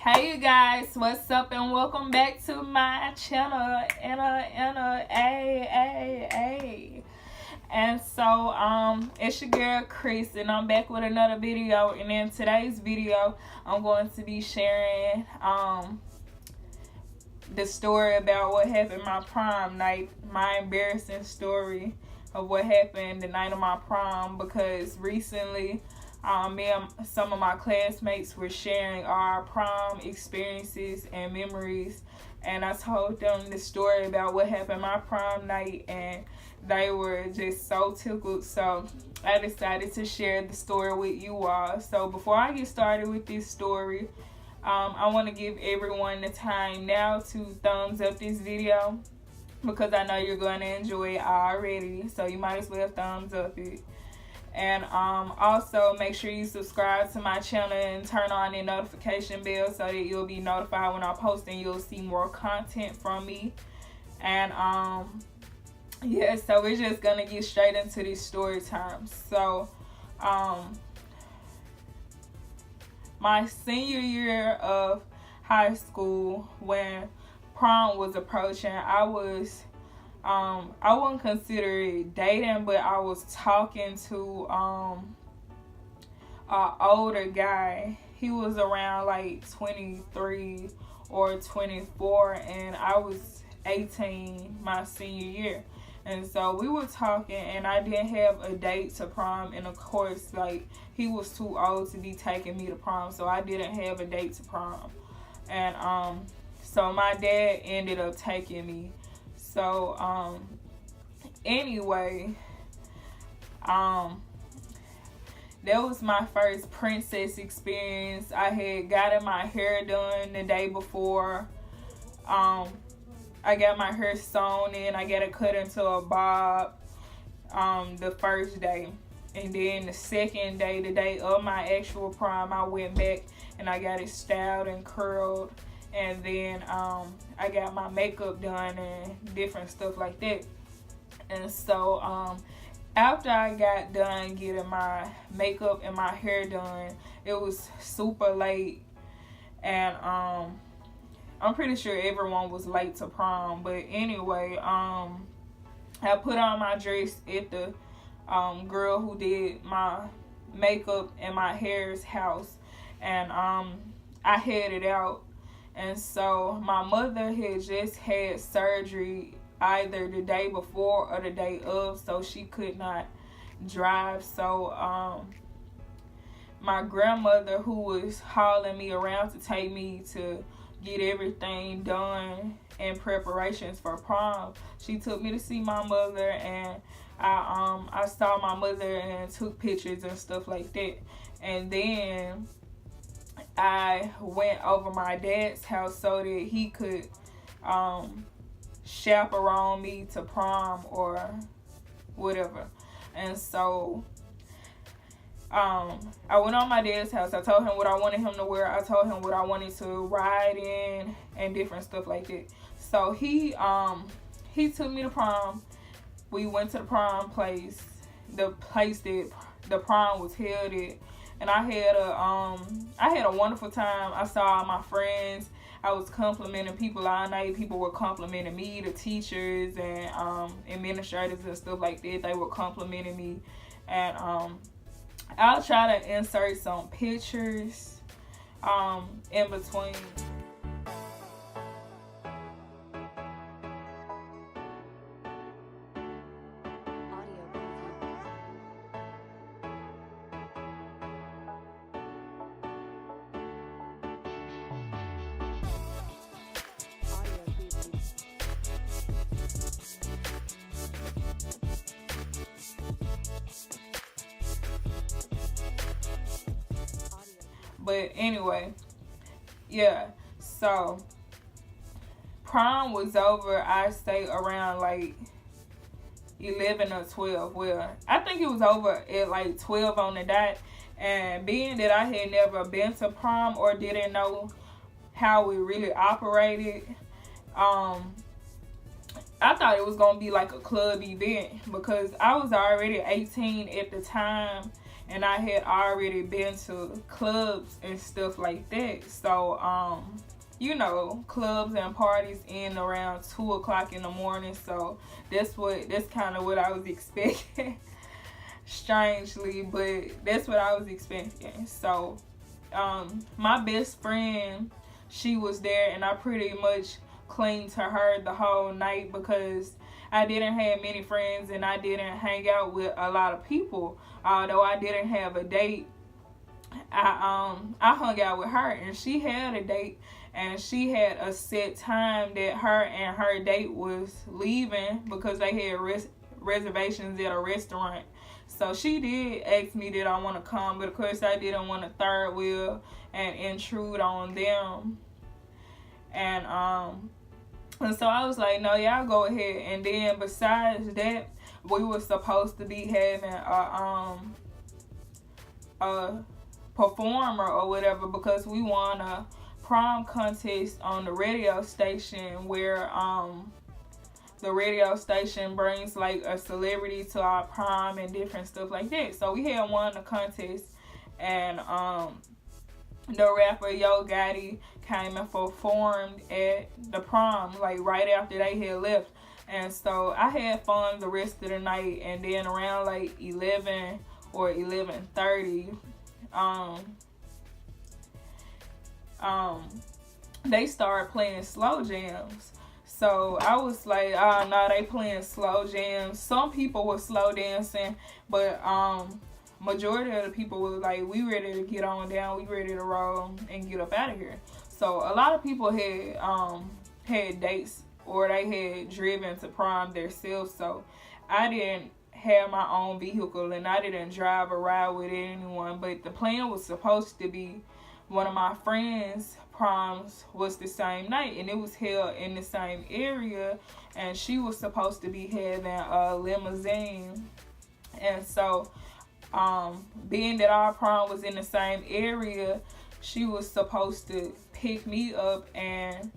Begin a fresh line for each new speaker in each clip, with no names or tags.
Hey you guys, what's up and welcome back to my channel. And so it's your girl Chris and I'm back with another video, and in today's video I'm going to be sharing the story about what happened my prom night, my embarrassing story of what happened the night of my prom, because recently me and some of my classmates were sharing our prom experiences and memories, and I told them the story about what happened my prom night, and they were just so tickled. So I decided to share the story with you all. So before I get started with this story, I want to give everyone the time now to thumbs up this video, because I know you're going to enjoy it already, so you might as well thumbs up it. And also make sure you subscribe to my channel and turn on the notification bell so that you'll be notified when I post and you'll see more content from me. And yeah, so we're just gonna get straight into this story time. So my senior year of high school, when prom was approaching, I wouldn't consider it dating, but I was talking to an older guy. He was around like 23 or 24, and I was 18 my senior year. And so we were talking, and I didn't have a date to prom, and of course, like, he was too old to be taking me to prom, so I didn't have a date to prom. And so my dad ended up taking me. So anyway, that was my first princess experience. I had gotten my hair done the day before. I got my hair sewn in. I got it cut into a bob the first day. And then the second day, the day of my actual prom, I went back and I got it styled and curled. And then I got my makeup done and different stuff like that. And so after I got done getting my makeup and my hair done, it was super late. And I'm pretty sure everyone was late to prom. But anyway, I put on my dress at the girl who did my makeup and my hair's house. And I headed out. And so my mother had just had surgery either the day before or the day of, so she could not drive. So my grandmother, who was hauling me around to take me to get everything done in preparations for prom, she took me to see my mother, and I saw my mother and took pictures and stuff like that. And then I went over my dad's house so that he could chaperone me to prom or whatever. And so I went on my dad's house. I told him what I wanted him to wear. I told him what I wanted to ride in and different stuff like that. So he took me to prom. We went to the prom place, the place that the prom was held at. And I had a wonderful time. I saw all my friends. I was complimenting people all night. People were complimenting me, the teachers and administrators and stuff like that. They were complimenting me. And I'll try to insert some pictures in between. But anyway, yeah, so prom was over, I say around like 11 or 12. Well, I think it was over at like 12 on the dot. And being that I had never been to prom or didn't know how it really operated, I thought it was going to be like a club event, because I was already 18 at the time. and I had already been to clubs and stuff like that. So you know, clubs and parties end around 2 o'clock in the morning. So that's kind of what I was expecting. Strangely, but that's what I was expecting. So my best friend, she was there, and I pretty much clinged to her the whole night because I didn't have many friends and I didn't hang out with a lot of people. Although I didn't have a date, I hung out with her, and she had a date, and she had a set time that her and her date was leaving because they had reservations at a restaurant. So she did ask me did I want to come, but of course I didn't want to third wheel and intrude on them. And so I was like, no, y'all go ahead. And then besides that, we were supposed to be having a performer or whatever, because we won a prom contest on the radio station where the radio station brings like a celebrity to our prom and different stuff like that. So we had won the contest, and the rapper Yo Gotti came and performed at the prom like right after they had left. And so I had fun the rest of the night, and then around like 11 or 11:30, they started playing slow jams. So I was like, oh no, they playing slow jams. Some people were slow dancing, but majority of the people were like, we ready to get on down, we ready to roll and get up out of here. So a lot of people had dates, or they had driven to prom themselves. So I didn't have my own vehicle, and I didn't drive or ride with anyone. But the plan was supposed to be one of my friends' proms was the same night, and it was held in the same area, and she was supposed to be having a limousine. And so being that our prom was in the same area, she was supposed to pick me up, and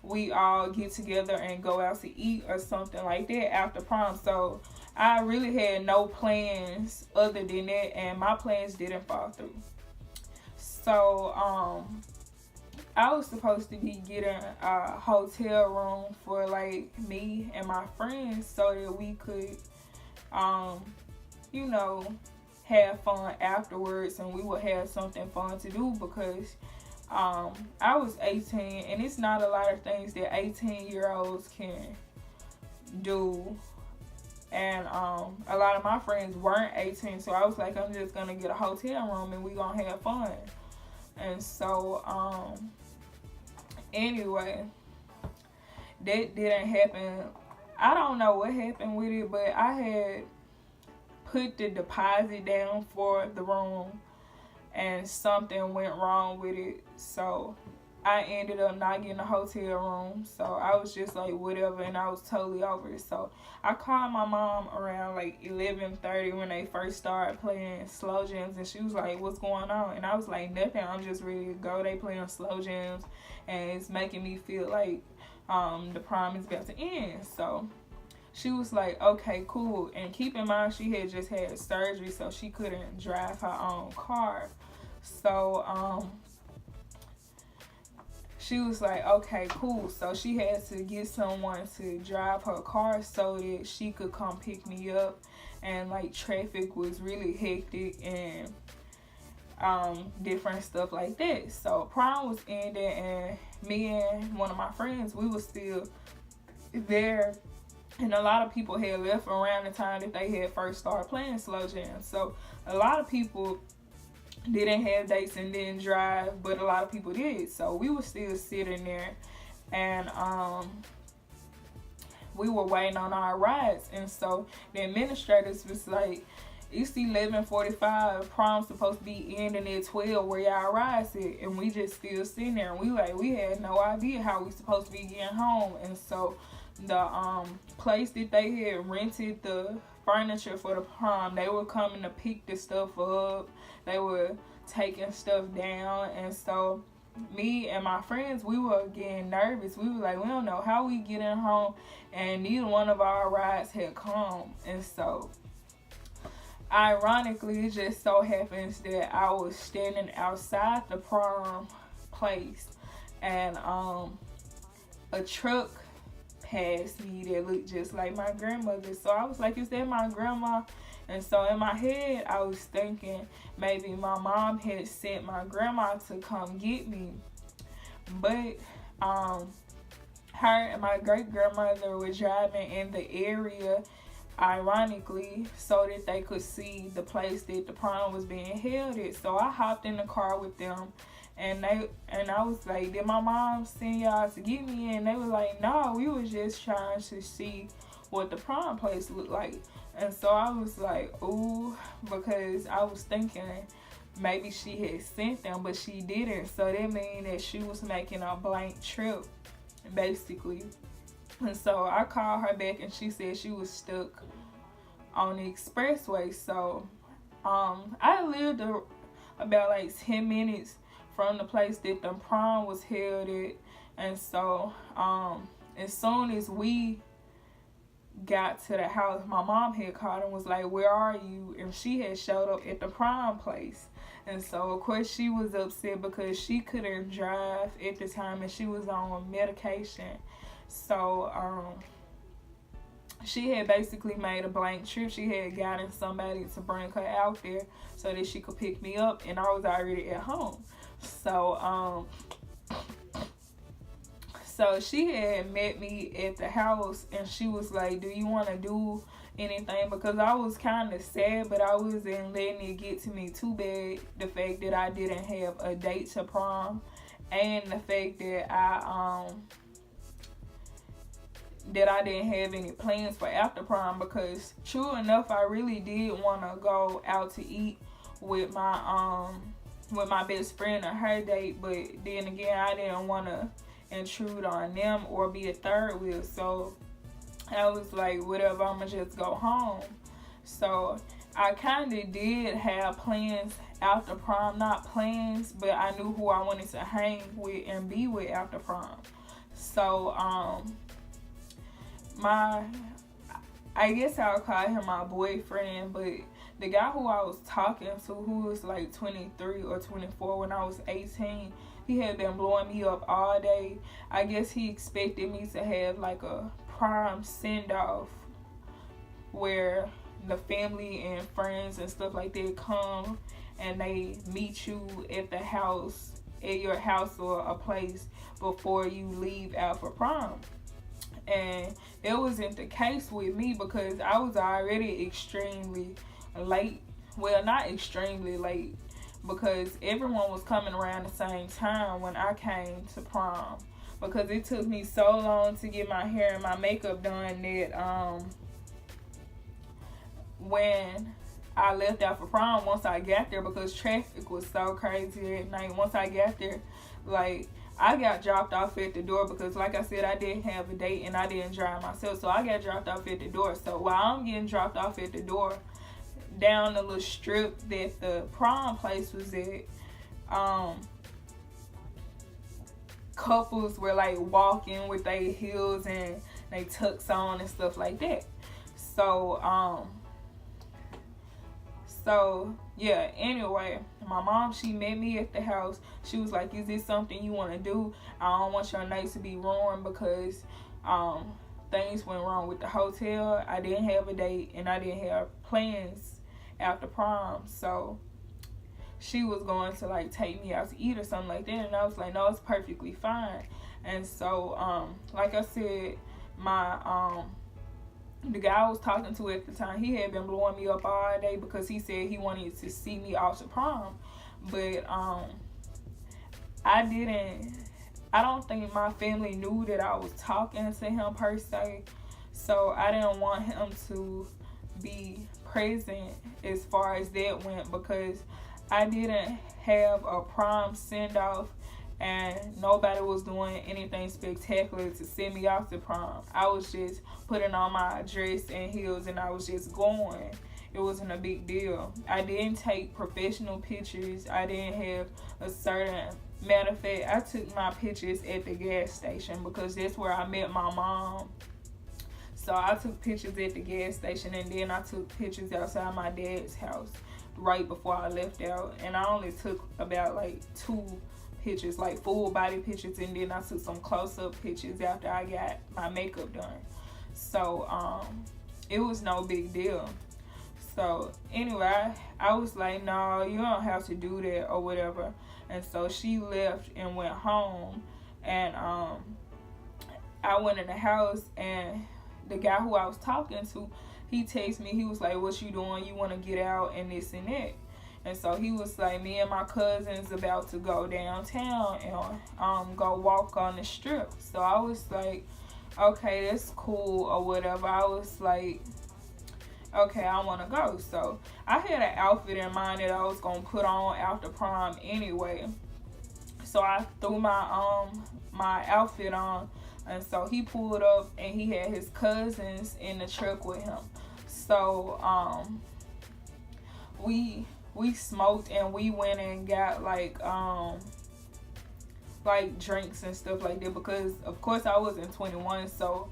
we all get together and go out to eat or something like that after prom. So I really had no plans other than that, and my plans didn't fall through. So I was supposed to be getting a hotel room for like me and my friends so that we could you know, have fun afterwards, and we would have something fun to do, because I was 18, and it's not a lot of things that 18-year-olds can do. And a lot of my friends weren't 18, so I was like, I'm just gonna get a hotel room and we gonna have fun. And so anyway, that didn't happen. I don't know what happened with it, but I had put the deposit down for the room, and something went wrong with it. So I ended up not getting a hotel room. So I was just like, whatever, and I was totally over it. So I called my mom around like 11:30 when they first started playing slow jams, and she was like, what's going on? And I was like, nothing, I'm just ready to go. They playing slow jams, and it's making me feel like the prom is about to end. So she was like, okay, cool. And keep in mind, she had just had surgery, so she couldn't drive her own car. So she was like, okay, cool. So she had to get someone to drive her car so that she could come pick me up. And like traffic was really hectic and different stuff like that. So prom was ending, and me and one of my friends, we were still there. And a lot of people had left around the time that they had first started playing slow jams. So a lot of people didn't have dates and didn't drive, but a lot of people did. So we were still sitting there, and we were waiting on our rides. And so the administrators was like, it's 11:45, prom's supposed to be ending at 12, where y'all rides at? And we just still sitting there, and we had no idea how we supposed to be getting home. And so the place that they had rented the furniture for the prom, they were coming to pick the stuff up, they were taking stuff down. And so me and my friends, we were getting nervous. We were like, we don't know how we getting home, and neither one of our rides had come. And so ironically, it just so happens that I was standing outside the prom place, and a truck passed me that looked just like my grandmother. So I was like, is that my grandma? And so in my head, I was thinking maybe my mom had sent my grandma to come get me. But her and my great grandmother were driving in the area, ironically, so that they could see the place that the prom was being held at. So I hopped in the car with them, and I was like, did my mom send y'all to get me? And they were like, no, we was just trying to see what the prom place looked like. And so I was like, ooh, because I was thinking maybe she had sent them, but she didn't. So that means that she was making a blank trip, basically. And so I called her back, and she said she was stuck on the expressway. So I lived about like 10 minutes from the place that the prom was held at. And so as soon as we got to the house, my mom had called and was like, where are you? And she had showed up at the prom place. And so of course she was upset because she couldn't drive at the time, and she was on medication. So she had basically made a blank trip. She had gotten somebody to bring her out there so that she could pick me up, and I was already at home. So she had met me at the house, and she was like, do you want to do anything? Because I was kind of sad, but I wasn't letting it get to me too bad. The fact that I didn't have a date to prom, and the fact that I didn't have any plans for after prom. Because true enough, I really did want to go out to eat with my best friend on her date, but then again, I didn't want to intrude on them or be a third wheel. So I was like, whatever, I'm gonna just go home. So I kind of did have plans after prom. Not plans, but I knew who I wanted to hang with and be with after prom. So I guess I'll call him my boyfriend, but the guy who I was talking to, who was like 23 or 24 when I was 18, he had been blowing me up all day. I guess he expected me to have like a prom send-off where the family and friends and stuff like that come and they meet you at the house, at your house or a place before you leave out for prom. And it wasn't the case with me because I was already extremely late. Well, not extremely late, because everyone was coming around the same time when I came to prom. Because it took me so long to get my hair and my makeup done that when I left out for prom, once I got there, because traffic was so crazy at night, once I got there, like, I got dropped off at the door because, like I said, I didn't have a date and I didn't drive myself. So I got dropped off at the door. So while I'm getting dropped off at the door, down the little strip that the prom place was at, couples were like walking with their heels and they tucks on and stuff like that. So yeah, anyway, my mom, she met me at the house. She was like, is this something you want to do? I don't want your night to be ruined because things went wrong with the hotel. I didn't have a date and I didn't have plans after prom. So she was going to like take me out to eat or something like that, and I was like, no, it's perfectly fine. And so like I said, my the guy I was talking to at the time, he had been blowing me up all day because he said he wanted to see me off to prom. But I don't think my family knew that I was talking to him per se. So I didn't want him to be present as far as that went, because I didn't have a prom send-off and nobody was doing anything spectacular to send me off to prom. I was just putting on my dress and heels and I was just going. It wasn't a big deal. I didn't take professional pictures. I didn't have a certain... Matter of fact, I took my pictures at the gas station because that's where I met my mom. So I took pictures at the gas station, and then I took pictures outside my dad's house right before I left out. And I only took about like 2 pictures, like full body pictures, and then I took some close-up pictures after I got my makeup done. So it was no big deal. So anyway, I was like, no, you don't have to do that or whatever. And so she left and went home, and I went in the house, and the guy who I was talking to, he texted me. He was like, what you doing? You want to get out and this and that. And so he was like, me and my cousin's about to go downtown and go walk on the strip. So I was like, okay, that's cool or whatever. I was like, okay, I want to go. So I had an outfit in mind that I was going to put on after prom anyway. So I threw my my outfit on, and so he pulled up, and he had his cousins in the truck with him. So we smoked, and we went and got like drinks and stuff like that, because of course I wasn't 21, so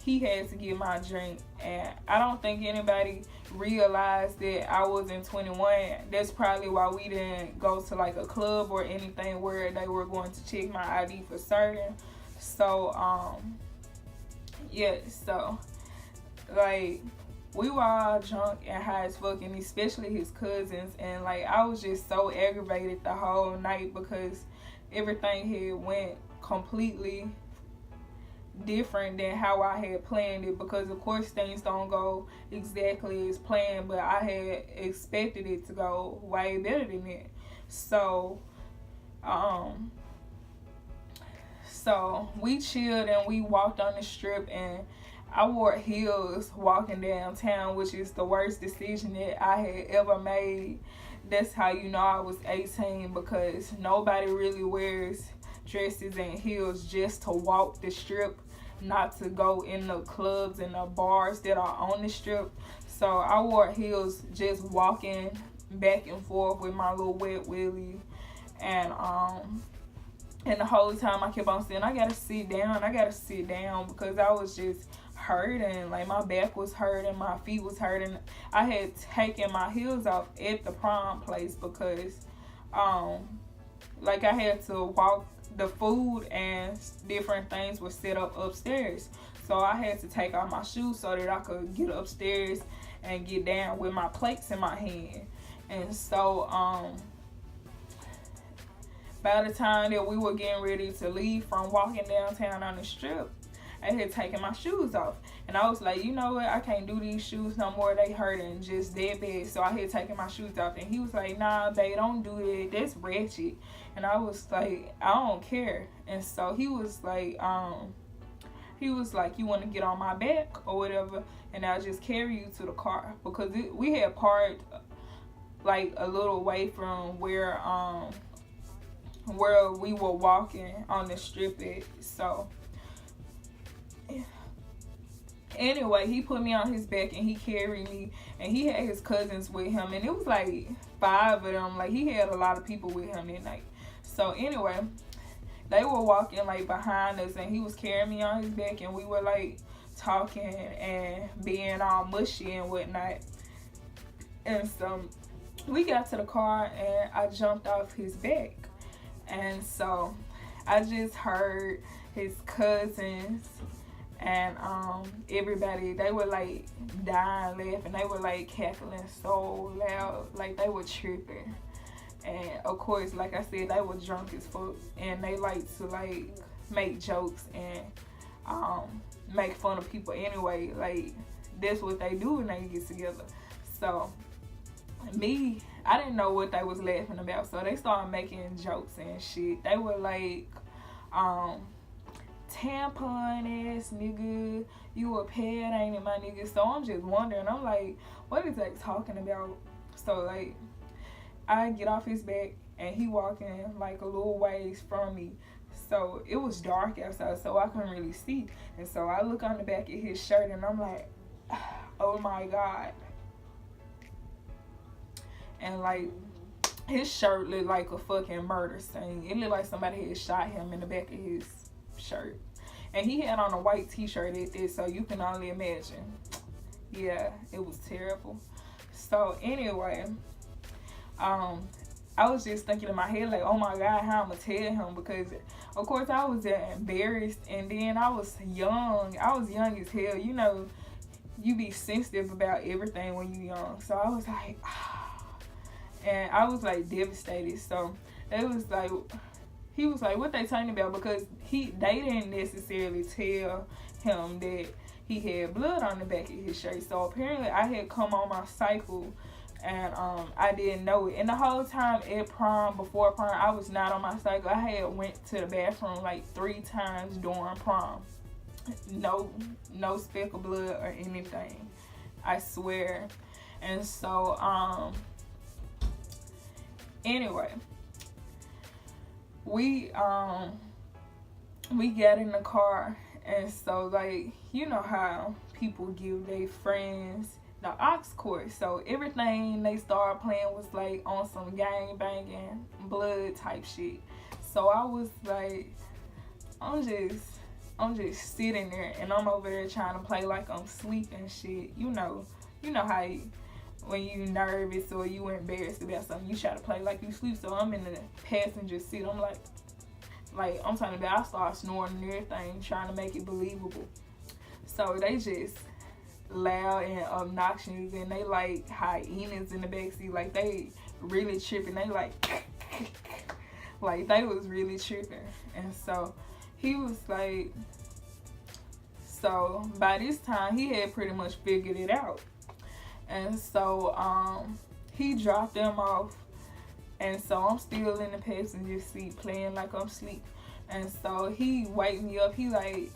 he had to get my drink. And I don't think anybody realized that I wasn't 21. That's probably why we didn't go to like a club or anything where they were going to check my ID for certain. So yeah, so like we were all drunk and high as fuck, and especially his cousins, and like I was just so aggravated the whole night because everything had went completely different than how I had planned it, because of course things don't go exactly as planned, but I had expected it to go way better than that. So so we chilled and we walked on the strip, and I wore heels walking downtown, which is the worst decision that I had ever made. That's how you know I was 18, because nobody really wears dresses and heels just to walk the strip, not to go in the clubs and the bars that are on the strip. So I wore heels just walking back and forth with my little wet willy, and the whole time I kept on saying, I gotta sit down, because I was just hurting. Like my back was hurting, my feet was hurting. I had taken my heels off at the prom place because like I had to walk. The food and different things were set up upstairs, so I had to take off my shoes so that I could get upstairs and get down with my plates in my hand. And so by the time that we were getting ready to leave from walking downtown on the strip, I had taken my shoes off, and I was like, you know what, I can't do these shoes no more, they hurting just dead bad. So I had taken my shoes off, and he was like, nah babe, don't do that, that's ratchet. And I was like, I don't care. And so he was like, you want to get on my back or whatever, and I'll just carry you to the car, because we had parked like a little way from where we were walking on the strip at. So anyway, he put me on his back and he carried me, and he had his cousins with him, and it was like 5 of them. Like he had a lot of people with him that night. So anyway, they were walking like behind us, and he was carrying me on his back, and we were like talking and being all mushy and whatnot. And so we got to the car, and I jumped off his back, and so I just heard his cousins and everybody, they were like dying laughing. They were like cackling so loud, like they were tripping. And of course, like I said, they were drunk as fuck, and they like to like make jokes and make fun of people anyway. Like that's what they do when they get together. So me, I didn't know what they was laughing about, so they started making jokes and shit. They were like, tampon ass nigga, you a pad, ain't it, my nigga? So I'm just wondering, I'm like, what is they talking about? So like, I get off his back, and he walking like a little ways from me. So it was dark outside, so I couldn't really see. And so I look on the back of his shirt, and I'm like, oh my God. And like, his shirt looked like a fucking murder scene. It looked like somebody had shot him in the back of his shirt. And he had on a white t-shirt at this, so you can only imagine. Yeah, it was terrible. So anyway, I was just thinking in my head, like, oh my God, how I'm gonna tell him? Because of course I was embarrassed, and then I was young. I was young as hell. You know, you be sensitive about everything when you young. So I was like, and I was like devastated. So it was like, he was like, what they talking about? Because they didn't necessarily tell him that he had blood on the back of his shirt. So apparently I had come on my cycle, and I didn't know it. And the whole time at prom, before prom, I was not on my cycle. I had went to the bathroom like 3 times during prom. No speck of blood or anything, I swear. And so anyway, we got in the car, and so, like, you know how people give their friends the aux cord. So everything they started playing was like on some gang banging blood type shit. So I was like, I'm just sitting there, and I'm over there trying to play like I'm asleep and shit. You know how when you nervous or you embarrassed about something, you try to play like you sleep. So I'm in the passenger seat. I'm like I'm talking about, I start snoring and everything, trying to make it believable. So they just loud and obnoxious, and they like hyenas in the backseat. Like, they really tripping. They like like they was really tripping. And so he was like, so by this time he had pretty much figured it out. And so he dropped them off, and so I'm still in the passenger seat playing like I'm asleep. And so he wake me up. He like,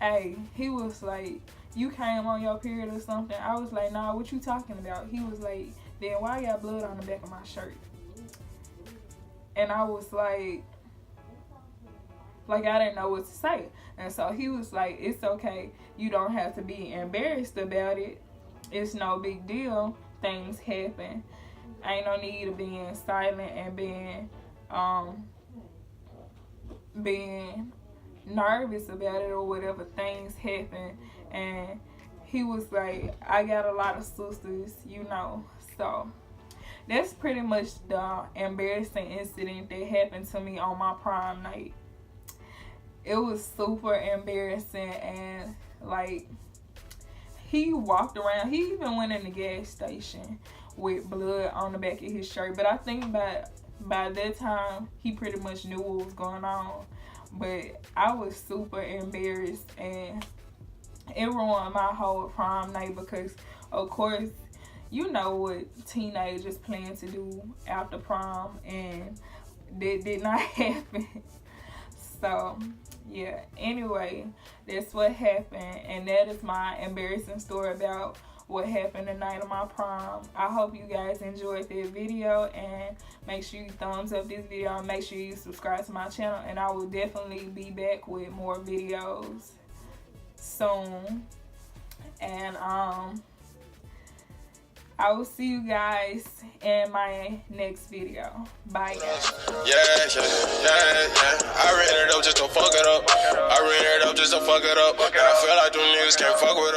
hey, he was like, you came on your period or something? I was like, nah, what you talking about? He was like, then why I got blood on the back of my shirt? And I was like I didn't know what to say. And so he was like, it's okay. You don't have to be embarrassed about it. It's no big deal. Things happen. Ain't no need of being silent and being nervous about it or whatever. Things happen. And he was like, I got a lot of sisters, you know. So that's pretty much the embarrassing incident that happened to me on my prom night. It was super embarrassing, and like, he walked around. He even went in the gas station with blood on the back of his shirt. But I think by that time, he pretty much knew what was going on. But I was super embarrassed, and it ruined my whole prom night because, of course, you know what teenagers plan to do after prom, and that did not happen. So yeah, anyway, that's what happened, and that is my embarrassing story about what happened the night of my prom. I hope you guys enjoyed that video, and make sure you thumbs up this video, and make sure you subscribe to my channel, and I will definitely be back with more videos soon. And I will see you guys in my next video. Bye, guys.
Yeah. I ran it up just to fuck it up. I feel like them niggas can't fuck with us.